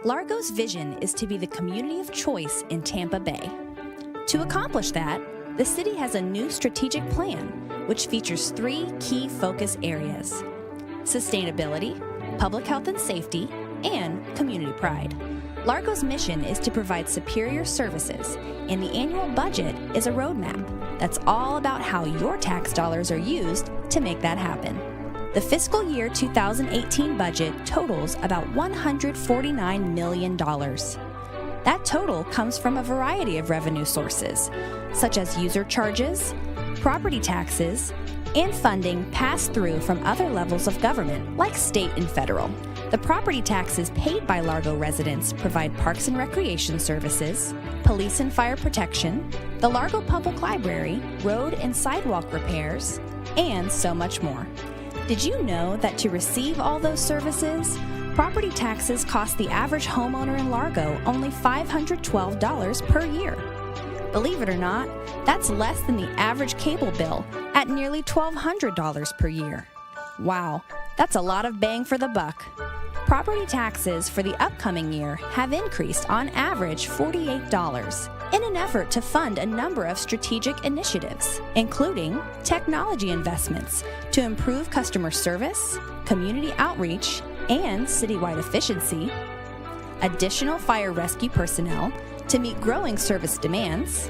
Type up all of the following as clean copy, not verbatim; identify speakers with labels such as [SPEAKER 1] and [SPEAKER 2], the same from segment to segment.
[SPEAKER 1] Largo's vision is to be the community of choice in Tampa Bay. To accomplish that, the city has a new strategic plan, which features 3 key focus areas: sustainability, public health and safety, and community pride. Largo's mission is to provide superior services, and the annual budget is a roadmap that's all about how your tax dollars are used to make that happen. The fiscal year 2018 budget totals about $149 million. That total comes from a variety of revenue sources, such as user charges, property taxes, and funding passed through from other levels of government, like state and federal. The property taxes paid by Largo residents provide parks and recreation services, police and fire protection, the Largo Public Library, road and sidewalk repairs, and so much more. Did you know that to receive all those services, property taxes cost the average homeowner in Largo only $512 per year? Believe it or not, that's less than the average cable bill at nearly $1,200 per year. Wow, that's a lot of bang for the buck. Property taxes for the upcoming year have increased on average $48 in an effort to fund a number of strategic initiatives, including technology investments to improve customer service, community outreach, and citywide efficiency, additional fire rescue personnel to meet growing service demands,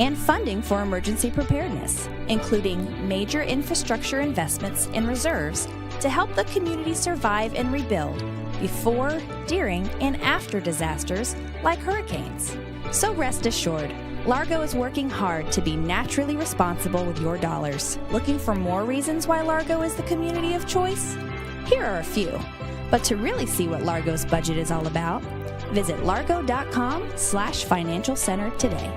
[SPEAKER 1] and funding for emergency preparedness, including major infrastructure investments and reserves to help the community survive and rebuild before, during, and after disasters like hurricanes. So rest assured, Largo is working hard to be naturally responsible with your dollars. Looking for more reasons why Largo is the community of choice? Here are a few. But to really see what Largo's budget is all about, visit largo.com/financial center today.